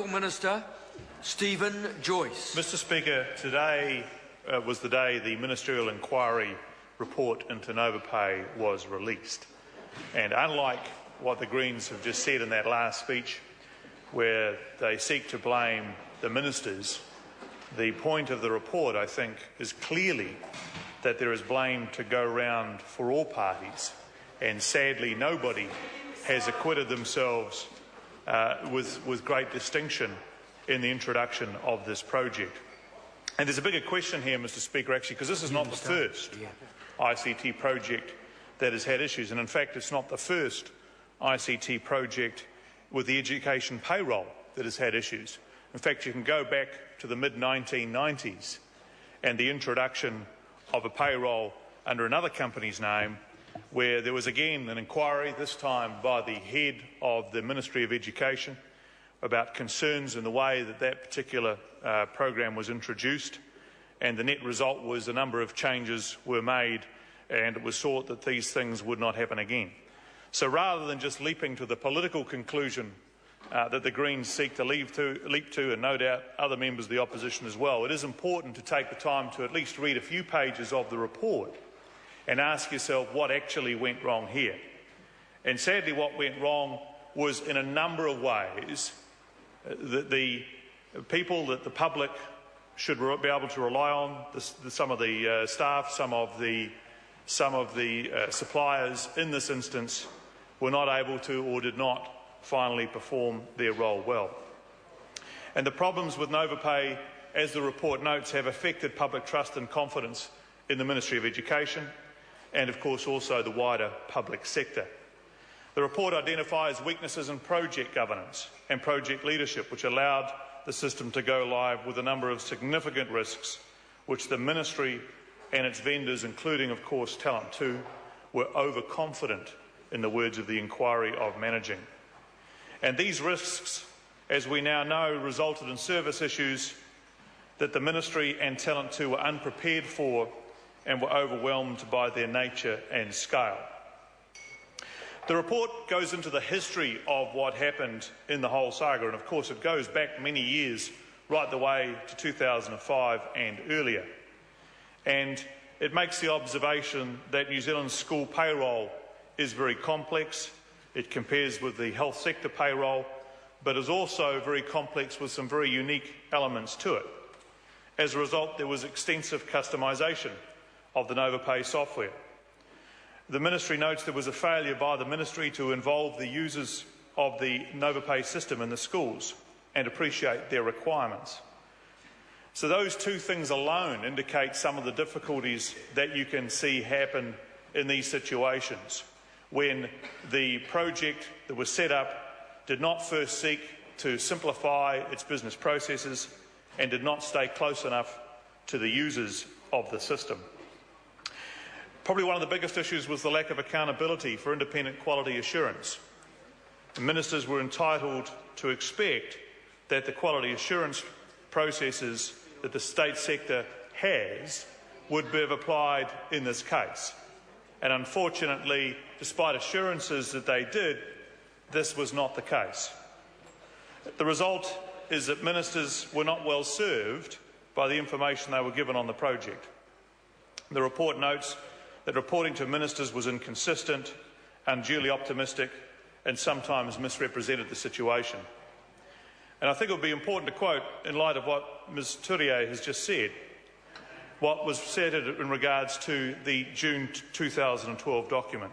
Minister, Stephen Joyce. Mr Speaker, today was the day the ministerial inquiry report into Novopay was released. And unlike what the Greens have just said in that last speech, where they seek to blame the ministers, the point of the report, I think, is clearly that there is blame to go round for all parties, and sadly nobody has acquitted themselves with great distinction in the introduction of this project. And there's a bigger question here, Mr Speaker, actually, because this is not the first ICT project that has had issues, and in fact it's not the first ICT project with the education payroll that has had issues. In fact, you can go back to the mid-1990s and the introduction of a payroll under another company's name, where there was again an inquiry, this time by the head of the Ministry of Education, about concerns in the way that that particular program was introduced, and the net result was a number of changes were made, and it was thought that these things would not happen again. So rather than just leaping to the political conclusion that the Greens seek to leap to, and no doubt other members of the opposition as well, it is important to take the time to at least read a few pages of the report and ask yourself what actually went wrong here. And sadly what went wrong was in a number of ways that the people that the public should be able to rely on, some of the staff, some of the suppliers in this instance, were not able to or did not finally perform their role well. And the problems with Novopay, as the report notes, have affected public trust and confidence in the Ministry of Education and, of course, also the wider public sector. The report identifies weaknesses in project governance and project leadership, which allowed the system to go live with a number of significant risks, which the Ministry and its vendors, including, of course, Talent 2, were overconfident, in the words of the inquiry, of managing. And these risks, as we now know, resulted in service issues that the Ministry and Talent 2 were unprepared for and were overwhelmed by their nature and scale. The report goes into the history of what happened in the whole saga, and of course it goes back many years, right the way to 2005 and earlier. And it makes the observation that New Zealand's school payroll is very complex. It compares with the health sector payroll, but is also very complex with some very unique elements to it. As a result, there was extensive customisation of the Novopay software. The Ministry notes there was a failure by the Ministry to involve the users of the Novopay system in the schools and appreciate their requirements. So those two things alone indicate some of the difficulties that you can see happen in these situations, when the project that was set up did not first seek to simplify its business processes and did not stay close enough to the users of the system. Probably one of the biggest issues was the lack of accountability for independent quality assurance. The ministers were entitled to expect that the quality assurance processes that the state sector has would be applied in this case. And unfortunately, despite assurances that they did, this was not the case. The result is that ministers were not well served by the information they were given on the project. The report notes that reporting to ministers was inconsistent, unduly optimistic, and sometimes misrepresented the situation. And I think it would be important to quote, in light of what Ms Turier has just said, what was said in regards to the June 2012 document.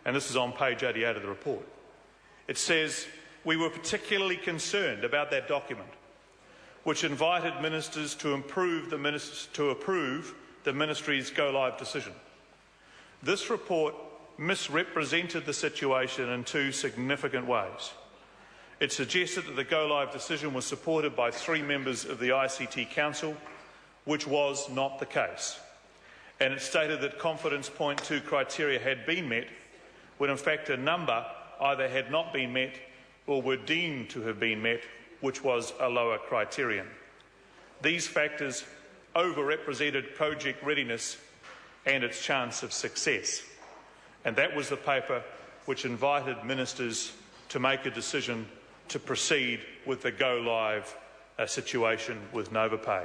And this is on page 88 of the report. It says, "We were particularly concerned about that document, which invited ministers to approve the Ministry's go-live decision. This report misrepresented the situation in two significant ways. It suggested that the go-live decision was supported by 3 members of the ICT Council, which was not the case. And it stated that confidence point 2 criteria had been met, when in fact a number either had not been met or were deemed to have been met, which was a lower criterion. These factors overrepresented project readiness and its chance of success. And that was the paper which invited ministers to make a decision to proceed with the go-live situation with Novopay.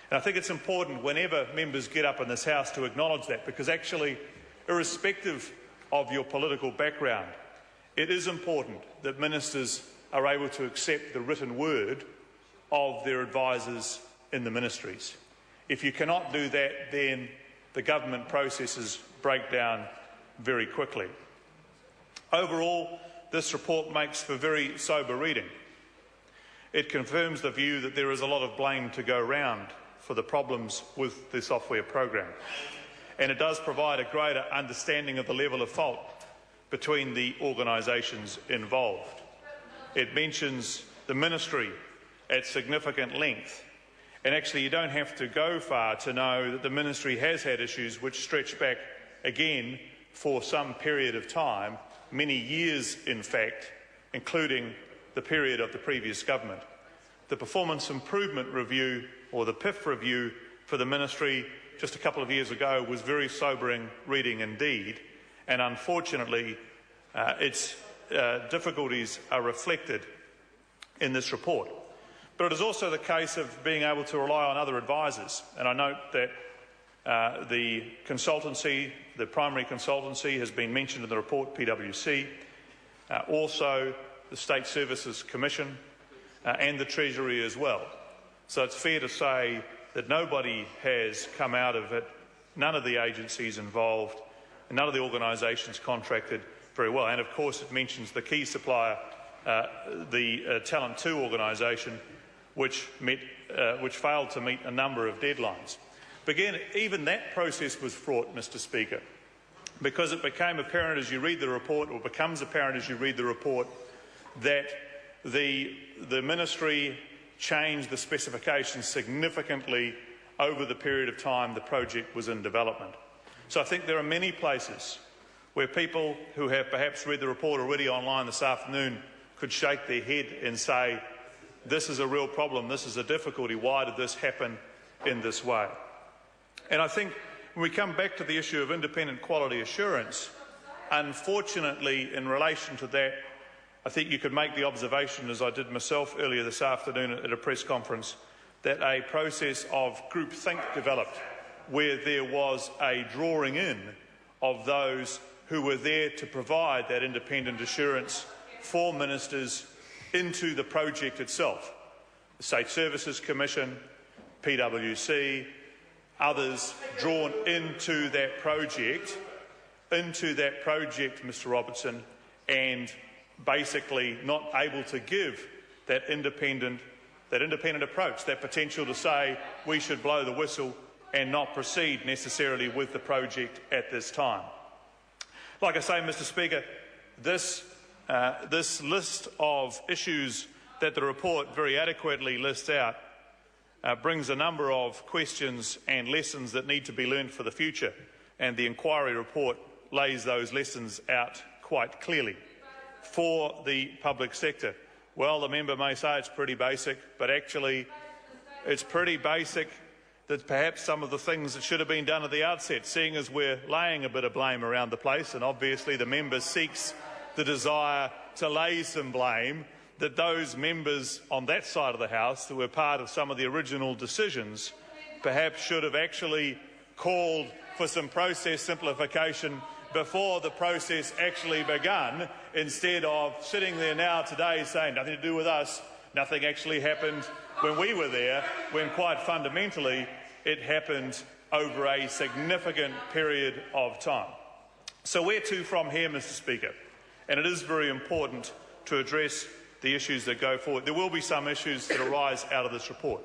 And I think it's important whenever members get up in this House to acknowledge that, because actually, irrespective of your political background, it is important that ministers are able to accept the written word of their advisers in the ministries. If you cannot do that, then the government processes break down very quickly. Overall, this report makes for very sober reading. It confirms the view that there is a lot of blame to go round for the problems with the software program. And it does provide a greater understanding of the level of fault between the organisations involved. It mentions the ministry at significant length. And actually, you don't have to go far to know that the ministry has had issues which stretch back again for some period of time, many years in fact, including the period of the previous government. The Performance Improvement Review, or the PIF review, for the ministry just a couple of years ago was very sobering reading indeed, and unfortunately its difficulties are reflected in this report. But it is also the case of being able to rely on other advisers, and I note that the consultancy, the primary consultancy, has been mentioned in the report, PwC, also the State Services Commission and the Treasury as well. So it's fair to say that nobody has come out of it, none of the agencies involved, and none of the organisations contracted very well. And of course it mentions the key supplier, the Talent 2 organisation, which failed to meet a number of deadlines. But again, even that process was fraught, Mr. Speaker, because it became apparent as you read the report, or becomes apparent as you read the report, that the ministry changed the specifications significantly over the period of time the project was in development. So I think there are many places where people who have perhaps read the report already online this afternoon could shake their head and say, this is a real problem, this is a difficulty, why did this happen in this way? And I think when we come back to the issue of independent quality assurance, unfortunately in relation to that, I think you could make the observation, as I did myself earlier this afternoon at a press conference, that a process of groupthink developed where there was a drawing in of those who were there to provide that independent assurance for ministers into the project itself. The State Services Commission, PwC, others drawn into that project, Mr. Robertson, and basically not able to give that independent approach, that potential to say we should blow the whistle and not proceed necessarily with the project at this time. Like I say, Mr. Speaker, this list of issues that the report very adequately lists out brings a number of questions and lessons that need to be learned for the future, and the inquiry report lays those lessons out quite clearly for the public sector. Well, the member may say it's pretty basic, but actually it's pretty basic that perhaps some of the things that should have been done at the outset, seeing as we're laying a bit of blame around the place, and obviously the member seeks the desire to lay some blame, that those members on that side of the House who were part of some of the original decisions perhaps should have actually called for some process simplification before the process actually begun, instead of sitting there now today saying nothing to do with us, nothing actually happened when we were there, when quite fundamentally it happened over a significant period of time. So where to from here, Mr. Speaker? And it is very important to address the issues that go forward. There will be some issues that arise out of this report,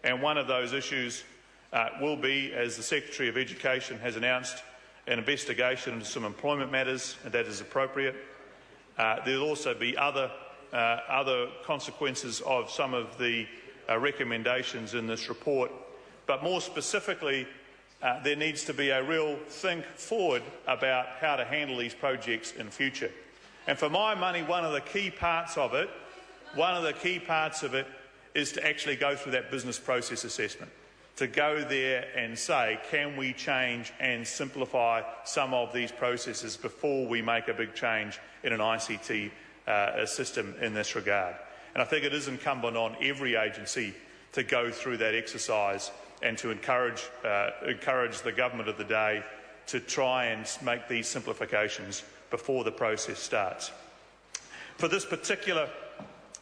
and one of those issues will be, as the Secretary of Education has announced, an investigation into some employment matters, and that is appropriate. There will also be other consequences of some of the recommendations in this report, but more specifically, there needs to be a real think forward about how to handle these projects in future. And for my money, one of the key parts of it is to actually go through that business process assessment, to go there and say, can we change and simplify some of these processes before we make a big change in an ICT system in this regard. And I think it is incumbent on every agency to go through that exercise and to encourage the government of the day to try and make these simplifications before the process starts. For this particular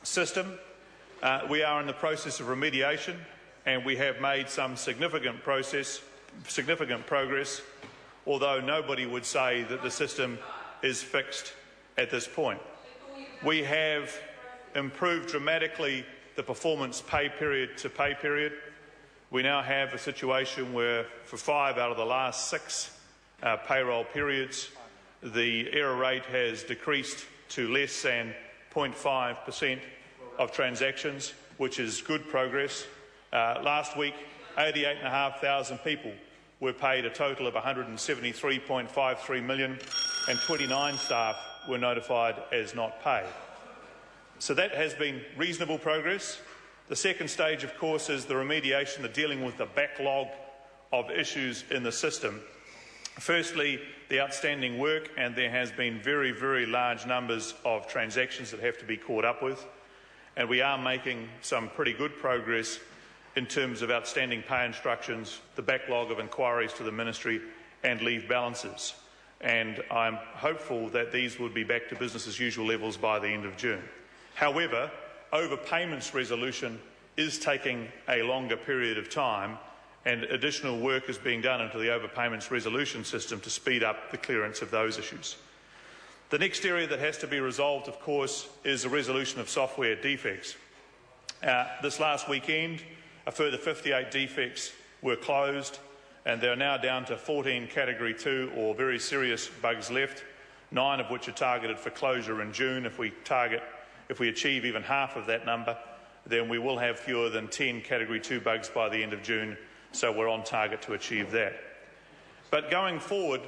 system, we are in the process of remediation, and we have made some significant progress, although nobody would say that the system is fixed at this point. We have improved dramatically the performance pay period to pay period. We now have a situation where for 5 out of the last 6 payroll periods, the error rate has decreased to less than 0.5% of transactions, which is good progress. Last week, 88,500 people were paid a total of $173.53 million, and 29 staff were notified as not paid. So that has been reasonable progress. The second stage, of course, is the remediation, the dealing with the backlog of issues in the system. Firstly, the outstanding work, and there has been very, very large numbers of transactions that have to be caught up with, and we are making some pretty good progress in terms of outstanding pay instructions, the backlog of inquiries to the Ministry and leave balances. And I'm hopeful that these will be back to business as usual levels by the end of June. However, overpayments resolution is taking a longer period of time, and additional work is being done into the overpayments resolution system to speed up the clearance of those issues. The next area that has to be resolved, of course, is the resolution of software defects. This last weekend, a further 58 defects were closed, and they are now down to 14 Category 2 or very serious bugs left, 9 of which are targeted for closure in June. If we achieve even half of that number, then we will have fewer than 10 Category 2 bugs by the end of June, so we're on target to achieve that. But going forward,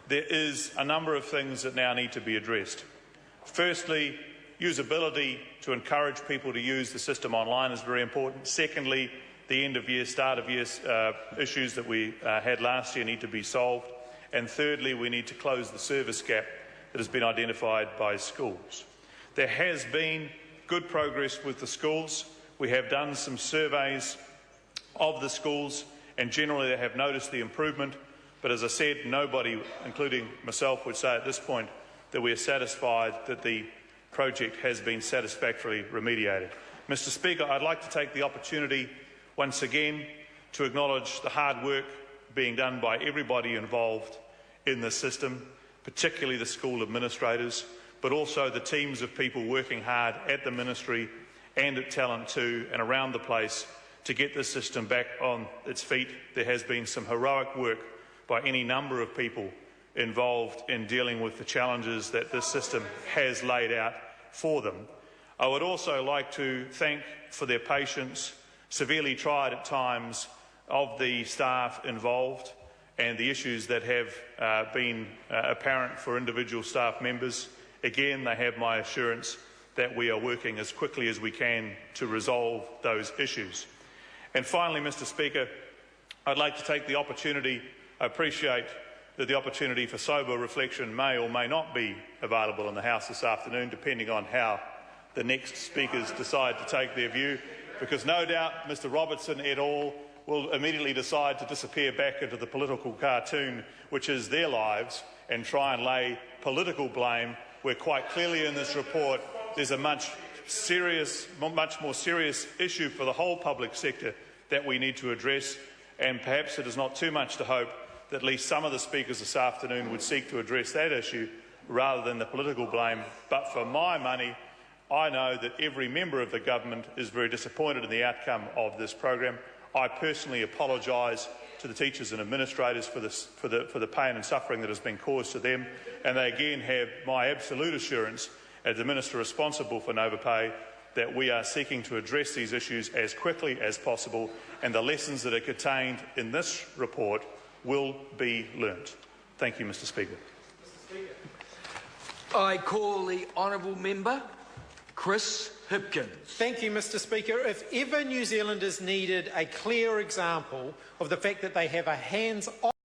there is a number of things that now need to be addressed. Firstly, usability to encourage people to use the system online is very important. Secondly, the end-of-year, start-of-year issues that we had last year need to be solved. And thirdly, we need to close the service gap that has been identified by schools. There has been good progress with the schools. We have done some surveys of the schools, and generally they have noticed the improvement. But as I said, nobody, including myself, would say at this point that we are satisfied that the project has been satisfactorily remediated. Mr. Speaker, I'd like to take the opportunity once again to acknowledge the hard work being done by everybody involved in this system, particularly the school administrators, but also the teams of people working hard at the Ministry and at Talent 2 and around the place to get this system back on its feet. There has been some heroic work by any number of people involved in dealing with the challenges that this system has laid out for them. I would also like to thank for their patience, severely tried at times, of the staff involved and the issues that have been apparent for individual staff members. Again, they have my assurance that we are working as quickly as we can to resolve those issues. And finally, Mr. Speaker, I'd like to take the opportunity. I appreciate that the opportunity for sober reflection may or may not be available in the House this afternoon, depending on how the next speakers decide to take their view, because no doubt Mr. Robertson et al. Will immediately decide to disappear back into the political cartoon, which is their lives, and try and lay political blame, where quite clearly in this report there's a much more serious issue for the whole public sector that we need to address. And perhaps it is not too much to hope that at least some of the speakers this afternoon would seek to address that issue rather than the political blame. But for my money, I know that every member of the government is very disappointed in the outcome of this program. I personally apologise to the teachers and administrators for the pain and suffering that has been caused to them, and they again have my absolute assurance as the Minister responsible for Novopay that we are seeking to address these issues as quickly as possible, and the lessons that are contained in this report will be learnt. Thank you, Mr. Speaker. I call the honourable member Chris Hipkins. Thank you, Mr. Speaker. If ever New Zealanders needed a clear example of the fact that they have a hands-on